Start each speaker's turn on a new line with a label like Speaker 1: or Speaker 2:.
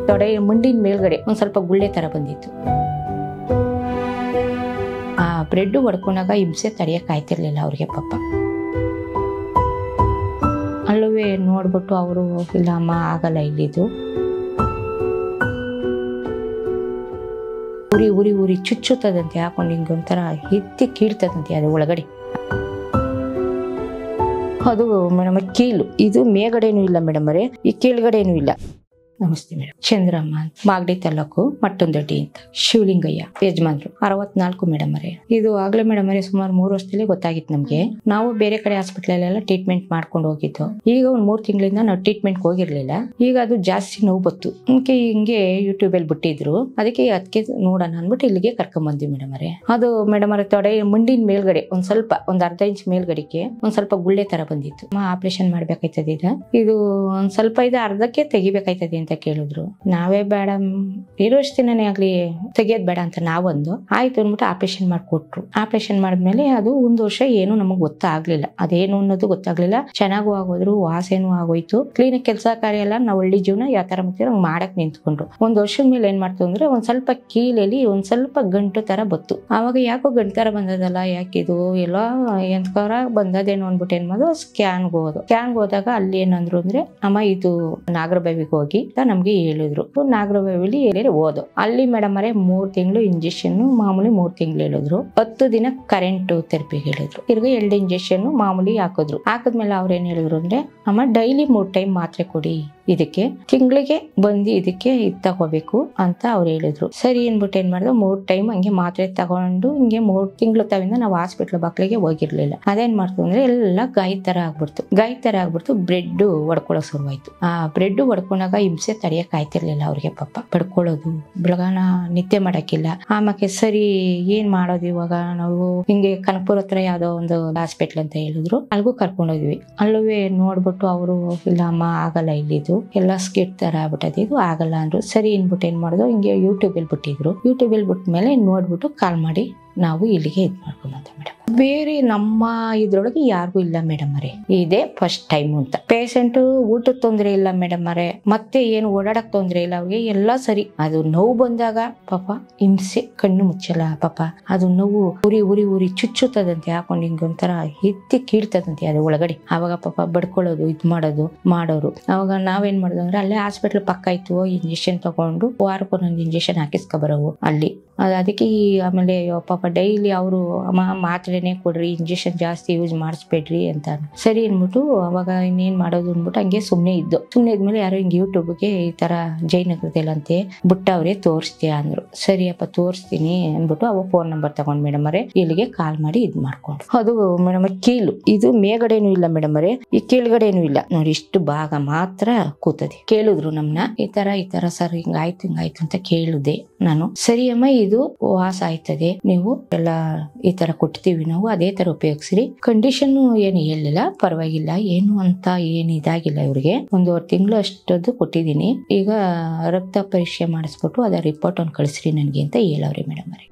Speaker 1: ತೊಡೆ ಮುಂಡಿನ ಮೇಲ್ಗಡೆ ಒಂದ್ ಸ್ವಲ್ಪ ಗುಳ್ಳೆ ತರ ಬಂದಿತ್ತು. ಆ ಬ್ರೆಡ್ ಹೊಡ್ಕೊಂಡಾಗ ಹಿಂಸೆ ತಡೆಯಕ್ ಆಯ್ತಿರ್ಲಿಲ್ಲ ಅವ್ರಿಗೆ ಪಾಪ. ಅಲ್ಲವೇ ನೋಡ್ಬಿಟ್ಟು ಅವರು ಇಲ್ಲ ಅಮ್ಮ ಆಗಲ್ಲ ಇಲ್ಲಿದು, ಉರಿ ಉರಿ ಉರಿ ಚುಚ್ಚುತ್ತದಂತೆ, ಹಾಕೊಂಡು ಹಿಂಗೆ ಒಂಥರ ಎತ್ತಿ ಕೀಳ್ತದಂತೆ ಅದು ಒಳಗಡೆ. ಅದು ಮೇಡಮ್ ಕೀಲು, ಇದು ಮೇಲ್ಗಡೆನೂ ಇಲ್ಲ ಮೇಡಮ್ ಅವರೇ, ಈ ಕೀಳ್ಗಡೆನೂ ಇಲ್ಲ. ನಮಸ್ತೆ ಮೇಡಮ್, ಚಂದ್ರಮ್ಮ ಮಾಗಡಿ ತಾಲೂಕು ಮಟ್ಟೊಂದೊಡ್ಡಿ ಅಂತ, ಶಿವಲಿಂಗಯ್ಯ ಯಜಮಾನ್ರು, 64 ಮೇಡಮ್ ಅವರೇ. ಇದು ಆಗ್ಲೇ ಮೇಡಮ್ ಅವರೇ ಸುಮಾರು 3 ವರ್ಷದಲ್ಲಿ ಗೊತ್ತಾಗಿತ್ತು ನಮ್ಗೆ. ನಾವು ಬೇರೆ ಕಡೆ ಹಾಸ್ಪಿಟ್ಲಲ್ಲೆಲ್ಲ ಟ್ರೀಟ್ಮೆಂಟ್ ಮಾಡ್ಕೊಂಡು ಹೋಗಿದ್ದು. ಈಗ ಒಂದ್ 3 ತಿಂಗಳಿಂದ ನಾವು ಟ್ರೀಟ್ಮೆಂಟ್ ಹೋಗಿರ್ಲಿಲ್ಲ. ಈಗ ಅದು ಜಾಸ್ತಿ ನೋವು ಬತ್ತು. ಹಿಂಗೆ ಯೂಟ್ಯೂಬ್ ಅಲ್ಲಿ ಬಿಟ್ಟಿದ್ರು, ಅದಕ್ಕೆ ನೋಡೋಣ ಅನ್ಬಿಟ್ಟು ಇಲ್ಲಿಗೆ ಕರ್ಕೊಂಡ್ ಬಂದ್ವಿ ಮೇಡಮ್ ಅವರೇ. ಅದು ಮೇಡಮ್ ಅವರೇ ತೊಡೆ ಮುಂಡಿನ ಮೇಲ್ಗಡೆ ಒಂದ್ ಅರ್ಧ ಇಂಚ್ ಮೇಲ್ಗಡೆಗೆ ಒಂದ್ ಸ್ವಲ್ಪ ಗುಳ್ಳೆ ತರ ಬಂದಿತ್ತು. ಆಪರೇಷನ್ ಮಾಡ್ಬೇಕಾಯ್ತದೆ ಇದು ಒಂದ್ ಸ್ವಲ್ಪ ಅರ್ಧಕ್ಕೆ ತೆಗಿಬೇಕಾಯ್ತದೆ ಅಂತ ಕೇಳಿದ್ರು. ನಾವೇ ಬೇಡ, ಇರೋಷ್ಟು ದಿನನೇ ಆಗ್ಲಿ ತೆಗಿಯೋದ್ ಬೇಡ ಅಂತ ನಾವೊಂದು ಆಯ್ತು ಅಂದ್ಬಿಟ್ಟು ಆಪರೇಷನ್ ಮಾಡ್ಕೊಟ್ರು. ಆಪರೇಷನ್ ಮಾಡಿದ್ಮೇಲೆ ಅದು 1 ವರ್ಷ ಏನು ನಮಗ್ ಗೊತ್ತಾಗ್ಲಿಲ್ಲ, ಅದೇನು ಅನ್ನೋದು ಗೊತ್ತಾಗ್ಲಿಲ್ಲ. ಚೆನ್ನಾಗೂ ಆಗೋದ್ರು, ವಾಸೇನು ಆಗೋಯ್ತು. ಕ್ಲೀನ್ ಕೆಲಸ ಕಾರ್ಯ ಎಲ್ಲ ನಾವು ಹಳ್ಳಿ ಜೀವನ ಯಾವ ತರ ಮಾಡ್ತೀವಿ ಹಂಗ್ ಮಾಡಕ್ ನಿಂತ್ಕೊಂಡ್ರು. 1 ವರ್ಷದ ಮೇಲೆ ಏನ್ ಮಾಡ್ತು ಅಂದ್ರೆ ಒಂದ್ ಸ್ವಲ್ಪ ಕೀಲಲ್ಲಿ ಒಂದ್ ಸ್ವಲ್ಪ ಗಂಟು ತರ ಬತ್ತು. ಆವಾಗ ಯಾಕೋ ಗಂಟು ತರ ಬಂದದಲ್ಲ, ಯಾಕಿದು ಎಲ್ಲ ಎಂತಕರ ಬಂದದೇನು ಅನ್ಬಿಟ್ಟು ಏನ್ ಮಾಡೋದು, ಸ್ಕ್ಯಾನ್ಗೆ ಹೋದಾಗ ಅಲ್ಲಿ ಏನಂದ್ರು ಅಂದ್ರೆ ಅಮ್ಮ ಇದು ನಾಗರಬಾವಿಗೆ ಹೋಗಿ ನಮ್ಗೆ ಹೇಳಿದ್ರು. ನಾಗರಬಾವಿಲಿ ಹೋದು ಅಲ್ಲಿ ಮೇಡಮ್ ಅವರೇ 3 ತಿಂಗಳು ಇಂಜೆಕ್ಷನ್ ಮಾಮೂಲಿ 3 ತಿಂಗಳು ಹೇಳಿದ್ರು. 10 ದಿನ ಕರೆಂಟ್ ಥೆರಪಿ ಹೇಳಿದ್ರು. ತಿರ್ಗಿ 2 ಇಂಜೆಕ್ಷನ್ ಮಾಮೂಲಿ ಹಾಕಿದ್ಮೇಲೆ ಅವ್ರ ಏನ್ ಹೇಳಿದ್ರು ಅಂದ್ರೆ ಅಮ್ಮ ಡೈಲಿ 3 ಟೈಮ್ ಮಾತ್ರೆ ಕೊಡಿ, ಇದಕ್ಕೆ ತಿಂಗಳಿಗೆ ಬಂದು ಇದಕ್ಕೆ ತಗೋಬೇಕು ಅಂತ ಅವ್ರು ಹೇಳಿದ್ರು. ಸರಿ ಅನ್ಬಿಟ್ಟು ಏನ್ ಮಾಡಿದ್ರು, 3 ಟೈಮ್ ಹಂಗೆ ಮಾತ್ರೆ ತಗೊಂಡು ಹಿಂಗೆ 3 ತಿಂಗಳು ತಾವಿಂದ ನಾವು ಹಾಸ್ಪಿಟ್ಲ್ ಬಾಕ್ಲಿಗೆ ಹೋಗಿರ್ಲಿಲ್ಲ. ಅದೇನ್ ಮಾಡ್ತು ಅಂದ್ರೆ ಎಲ್ಲ ಗಾಯ ತರ ಆಗ್ಬಿಡ್ತು. ಬ್ರೆಡ್ ಹೊಡ್ಕೊಳ್ಳೋ ಶುರುವಾಯ್ತು. ಆ ಬ್ರೆಡ್ ಹೊಡ್ಕೊಂಡಾಗ ಹಿಂಸೆ ತಡೆಯಕ್ ಆಯ್ತಿರ್ಲಿಲ್ಲ ಅವ್ರಿಗೆ ಪಾಪ. ಪಡ್ಕೊಳ್ಳೋದು, ಬೆಳಗಾನ ನಿದ್ದೆ ಮಾಡಕ್ಕಿಲ್ಲ. ಆಮೇಲೆ ಸರಿ ಏನ್ ಮಾಡೋದು ಇವಾಗ, ನಾವು ಹಿಂಗೆ ಕನಕಪುರ ಹತ್ರ ಯಾವ್ದೋ ಒಂದು ಹಾಸ್ಪಿಟ್ಲ್ ಅಂತ ಹೇಳಿದ್ರು, ಅಲ್ಗೂ ಕರ್ಕೊಂಡೋದ್ವಿ. ಅಲ್ಲವೇ ನೋಡ್ಬಿಟ್ಟು ಅವರು ಇಲ್ಲ ಅಮ್ಮ ಆಗಲ್ಲ ಇಲ್ಲಿದು, ಎಲ್ಲ ಸ್ಕಿಟ್ ತರ ಆಗ್ಬಿಟ್ಟದೆ, ಇದು ಆಗಲ್ಲ ಅಂದ್ರು. ಸರಿ ಅನ್ಬಿಟ್ಟು ಏನ್ ಮಾಡಿದ್ರು, ಹಿಂಗೆ ಯೂಟ್ಯೂಬ್ ಅಲ್ಲಿ ಬಿಟ್ಟಿದ್ರು. ಯೂಟ್ಯೂಬ್ ಅಲ್ಲಿ ಬಿಟ್ಮೇಲೆ ನೋಡ್ಬಿಟ್ಟು ಕಾಲ್ ಮಾಡಿ ನಾವು ಇಲ್ಲಿಗೆ ಮಾಡ್ಕೊಂಡ್ ಮೇಡಮ್. ಬೇರೆ ನಮ್ಮ ಇದ್ರೊಳಗೆ ಯಾರಿಗೂ ಇಲ್ಲ ಮೇಡಮ್ ಅವರೇ, ಇದೇ ಫಸ್ಟ್ ಟೈಮ್ ಅಂತ. ಪೇಷಂಟ್ ಊಟದ ತೊಂದ್ರೆ ಇಲ್ಲ ಮೇಡಮ್ ಅವರೇ, ಮತ್ತೆ ಏನು ಓಡಾಡಕ್ ತೊಂದ್ರೆ ಇಲ್ಲ ಅವ್ರಿಗೆ, ಎಲ್ಲ ಸರಿ. ಅದು ನೋವು ಬಂದಾಗ ಪಾಪ ಹಿಂಸೆ ಕಣ್ಣು ಮುಚ್ಚಲ್ಲ ಪಾಪ. ಅದು ನೋವು ಉರಿ ಉರಿ ಉರಿ ಚುಚ್ಚುತ್ತದಂತೆ, ಹಾಕೊಂಡು ಹಿಂಗೆ ಒಂಥರ ಎತ್ತಿ ಕೀಳ್ತದಂತೆ ಅದು ಒಳಗಡೆ. ಅವಾಗ ಪಾಪ ಬಡ್ಕೊಳ್ಳೋದು ಮಾಡೋರು. ಅವಾಗ ನಾವೇನ್ ಮಾಡಿದ್ವಿ ಅಂದ್ರೆ ಅಲ್ಲೇ ಹಾಸ್ಪಿಟ್ಲ್ ಪಕ್ಕ ಇತ್ತು, ಇಂಜೆಕ್ಷನ್ ತಗೊಂಡು ವಾರಕ್ಕೊಂದೊಂದು ಇಂಜೆಕ್ಷನ್ ಹಾಕಿಸ್ಕೊ ಬರೋವು ಅಲ್ಲಿ. ಅದಕ್ಕೆ ಆಮೇಲೆ ಪಾಪ ಡೈಲಿ ಅವರು ಅಮ್ಮ ಮಾತ್ರೆನೇ ಕೊಡ್ರಿ, ಇಂಜೆಕ್ಷನ್ ಜಾಸ್ತಿ ಯೂಸ್ ಮಾಡಿಸ್ಬೇಡ್ರಿ ಅಂತ. ಸರಿ ಅನ್ಬಿಟ್ಟು ಅವಾಗ ಇನ್ನೇನ್ ಮಾಡೋದು ಅನ್ಬಿಟ್ಟು ಹಂಗೆ ಸುಮ್ನೆ ಇದ್ಮೇಲೆ ಯಾರೋ ಹಿಂಗೆ ಯೂಟ್ಯೂಬ್ಗೆ ಈ ತರ ಜಯನಗರದಲ್ಲಂತೆ ಬಿಟ್ಟವ್ರೆ ತೋರಿಸ್ತೀಯ ಅಂದ್ರು. ಸರಿಯಪ್ಪ ತೋರಿಸ್ತೀನಿ ಅನ್ಬಿಟ್ಟು ಅವ ಫೋನ್ ನಂಬರ್ ತಗೊಂಡ್ ಮೇಡಮ್ ಅವರೇ ಇಲ್ಲಿಗೆ ಕಾಲ್ ಮಾಡಿ ಮಾಡ್ಕೊಂಡ್ರು. ಅದು ಮೇಡಮ್ ಕೀಲು, ಇದು ಮೇಲ್ಗಡೆನೂ ಇಲ್ಲ ಮೇಡಮ್ ಅವರೇ, ಈ ಕೀಳ್ಗಡೆನೂ ಇಲ್ಲ ನೋಡಿ, ಇಷ್ಟು ಭಾಗ ಮಾತ್ರ ಕೂತದೆ. ಕೇಳಿದ್ರು ನಮ್ನ ಈ ತರ ಸರ್ ಹಿಂಗಾಯ್ತು ಅಂತ ಕೇಳಿದೆ ನಾನು. ಸರಿ ಅಮ್ಮ ಇದು ವಾಸ ಆಯ್ತದೆ, ನೀವು ಎಲ್ಲ ಈ ತರ ಕೊಡ್ತೀವಿ ನಾವು, ಅದೇ ತರ ಉಪಯೋಗಿಸ್ರಿ. ಕಂಡೀಷನ್ ಏನು ಹೇಳಿಲ್ಲ, ಪರವಾಗಿಲ್ಲ ಏನು ಅಂತ ಏನು ಇದಾಗಿಲ್ಲ. ಇವ್ರಿಗೆ 1.5 ತಿಂಗಳು ಅಷ್ಟದ್ದು ಕೊಟ್ಟಿದ್ದೀನಿ. ಈಗ ರಕ್ತ ಪರೀಕ್ಷೆ ಮಾಡಿಸ್ಬಿಟ್ಟು ಅದ ರಿಪೋರ್ಟ್ ಒಂದು ಕಳಿಸ್ರಿ ನನ್ಗೆ ಅಂತ ಹೇಳವ್ರಿ ಮೇಡಮ್ ಅವರೇ.